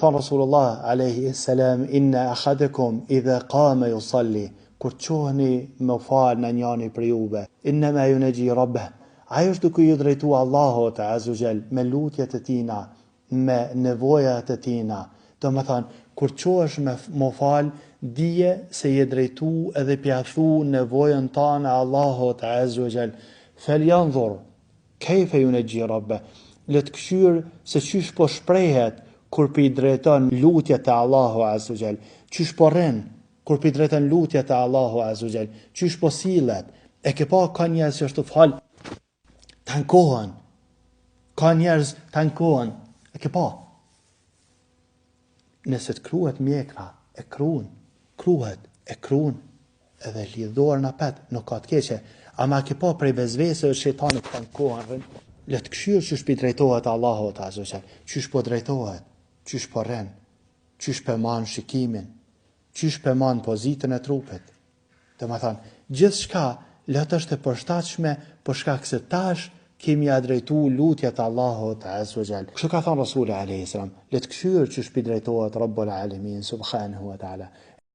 Thon Rasulullah alayhi salam, inna ahadakum idha qama yusalli, kur qoheni me fal në njani për juve, innama yunaji rabbah, ai është duke ju drejtu Allahut azza jall me lutjet e tina, me nevojat e tina. Do më thënë, kur qohesh me fal, dije se je drejtu edhe pjathu nevojën tane Allahut azza jall. Falyanzur kayfa yunaji rabbah, le të këshyr se çysh po shprehet kur pi drejton lutjet e Allahu azza jall, çysh po rrin kur pi drejton lutjet e Allahu azza jall, çysh po sillet. E ke pa ka njerëz që është të fal tankohen, ka njerëz tankohen, e ke pa. Nëse të kruhet mjekra, e kruhet, edhe lidhor në pet, nuk ka të keqe, ama ke pa prej bezvese shejtanit tankohen, le të këshyr çysh pi drejtohet Allahut azza jall, çysh po drejtohet, çysh po rren, çysh po man shikimin, çysh po man pozitën e trupit. Domethënë, gjithçka le të është e përshtatshme për shkak se tash kemi ja drejtu lutjet Allahut azza jall. Kështu ka thënë Rasuli alayhi salam, le të këshyr çysh pi drejtohet Rabbul Alamin subhanahu wa taala.